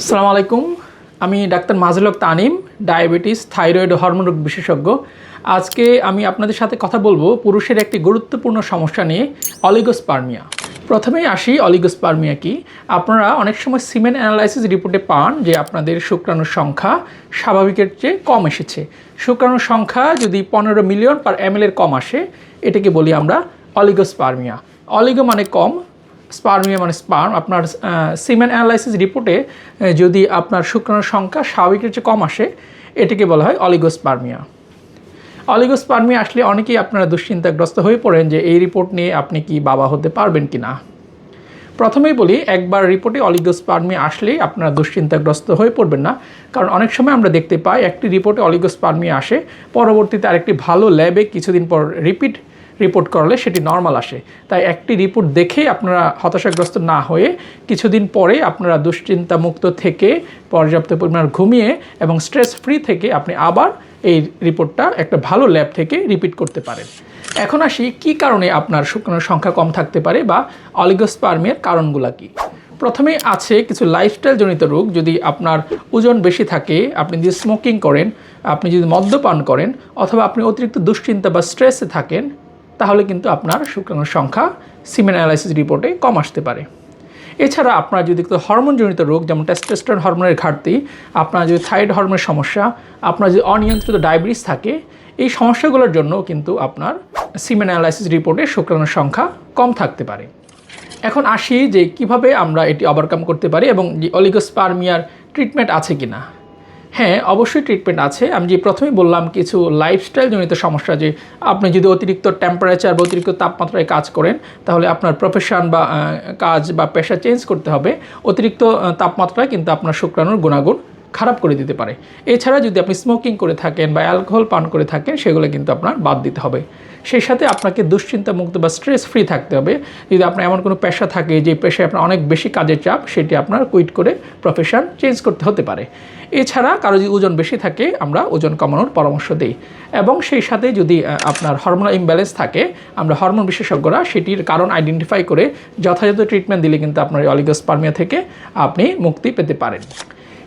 আসসালামু আলাইকুম। আমি ডাক্তার মাজেদুল হক তানিম, ডায়াবেটিস, থাইরয়েড ও হরমোন রোগ বিশেষজ্ঞ। আজকে আমি আপনাদের সাথে কথা বলবো পুরুষের একটি গুরুত্বপূর্ণ সমস্যা নিয়ে, অলিগোস্পার্মিয়া। প্রথমেই আসি, অলিগোস্পার্মিয়া কি। আপনারা অনেক সময় সিমেন অ্যানালাইসিস রিপোর্টে পান যে আপনাদের শুক্রাণুর সংখ্যা স্বাভাবিকের চেয়ে কম এসেছে। শুক্রাণুর সংখ্যা যদি 15 মিলিয়ন পার ml এর কম আসে, এটাকে বলি আমরা অলিগোস্পার্মিয়া। অলিগো মানে কম, স্পার্মিয়া মানে স্পার্ম। আপনার সিমেন অ্যানালাইসিস রিপোর্টে যদি আপনার শুক্রাণুর সংখ্যা স্বাভাবিকের চেয়ে কম আসে, এটাকে বলা হয় অলিগোস্পার্মিয়া। অলিগোস্পার্মিয়া আসলে অনেকেই আপনারা দুশ্চিন্তাগ্রস্ত হয়ে পড়েন যে এই রিপোর্ট নিয়ে আপনি কি বাবা হতে পারবেন কি না। প্রথমেই বলি, একবার রিপোর্টে অলিগোস্পার্মিয়া আসলেই আপনারা দুশ্চিন্তাগ্রস্ত হয়ে পড়বেন না, কারণ অনেক সময় আমরা দেখতে পাই একটি রিপোর্টে অলিগোস্পার্মিয়া আসে, পরবর্তীতে আরেকটি ভালো ল্যাবে কিছুদিন পর রিপোর্ট করলে সেটি নর্মাল আসে। তাই একটি রিপোর্ট দেখে আপনারা হতাশাগ্রস্ত না হয়ে কিছুদিন পরে আপনারা দুশ্চিন্তামুক্ত থেকে, পর্যাপ্ত পরিমাণ ঘুমিয়ে এবং স্ট্রেস ফ্রি থেকে আপনি আবার এই রিপোর্টটা একটা ভালো ল্যাব থেকে রিপিট করতে পারেন। এখন আসি কী কারণে আপনার শুক্রাণুর সংখ্যা কম থাকতে পারে বা অলিগোস্পার্মিয়ার কারণগুলো কী। প্রথমে আছে কিছু লাইফস্টাইল জনিত রোগ। যদি আপনার ওজন বেশি থাকে, আপনি যদি স্মোকিং করেন, আপনি যদি মদ্যপান করেন, অথবা আপনি অতিরিক্ত দুশ্চিন্তা বা স্ট্রেসে থাকেন, তাহলে কিন্তু আপনার শুক্রাণুর সংখ্যা সিমেন অ্যানালাইসিস রিপোর্টে কম আসতে পারে। এছাড়া আপনার যদি হরমোনজনিত রোগ, যেমন টেস্টোস্টেরন হরমোনের ঘাটতি, আপনার যদি থাইরয়েড হরমোনের সমস্যা, আপনার যদি অনিয়ন্ত্রিত ডায়াবেটিস থাকে, এই সমস্যাগুলোর জন্য কিন্তু আপনার সিমেন অ্যানালাইসিস রিপোর্টে শুক্রাণুর সংখ্যা কম থাকতে পারে। এখন আসি যে কিভাবে আমরা এটি ওভারকাম করতে পারি এবং যে অলিগোস্পার্মিয়ার ট্রিটমেন্ট আছে কি না। হ্যাঁ, অবশ্যই ট্রিটমেন্ট আছে। আমি যে প্রথমেই বললাম কিছু লাইফস্টাইল জনিত সমস্যা, যে আপনি যদি অতিরিক্ত টেম্পারেচার বা অতিরিক্ত তাপমাত্রায় কাজ করেন, তাহলে আপনার প্রফেশন বা কাজ বা পেশা চেঞ্জ করতে হবে। অতিরিক্ত তাপমাত্রায় কিন্তু আপনার শুক্রাণুর গুণাগুণ খারাপ করে দিতে পারে। এছাড়া যদি আপনি স্মোকিং করে থাকেন বা অ্যালকোহল পান করে থাকেন, সেগুলো কিন্তু আপনার বাদ দিতে হবে। সেই সাথে আপনাকে দুশ্চিন্তামুক্ত বা স্ট্রেস ফ্রি থাকতে হবে। যদি আপনার এমন কোনো পেশা থাকে যে পেশায় আপনার অনেক বেশি কাজের চাপ, সেটি আপনার কুইট করে প্রফেশন চেঞ্জ করতে হতে পারে। এছাড়া কারো যদি ওজন বেশি থাকে, আমরা ওজন কমানোর পরামর্শ দিই। এবং সেই সাথে যদি আপনার হরমোনাল ইমব্যালেন্স থাকে, আমরা হরমোন বিশেষজ্ঞরা সেটির কারণ আইডেন্টিফাই করে যথাযথ ট্রিটমেন্ট দিলে কিন্তু আপনার এই অলিগোস্পার্মিয়া থেকে আপনি মুক্তি পেতে পারেন।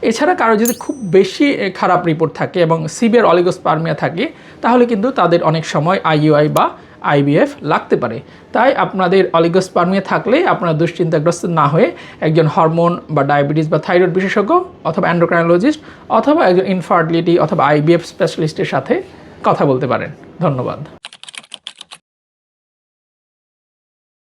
এছাড়া কারো যদি খুব বেশি খারাপ রিপোর্ট থাকে এবং সিভিয়ার অলিগোস্পার্মিয়া থাকে, তাহলে কিন্তু তাদের অনেক সময় IUI বা IVF লাগতে পারে। তাই আপনাদের অলিগোস্পার্মিয়া থাকলে আপনারা দুশ্চিন্তাগ্রস্ত না হয়ে একজন হরমোন বা ডায়াবেটিস বা থাইরয়েড বিশেষজ্ঞ অথবা এন্ডোক্রাইনোলজিস্ট অথবা একজন ইনফার্টিলিটি অথবা IVF স্পেশালিস্টের সাথে কথা বলতে পারেন। ধন্যবাদ।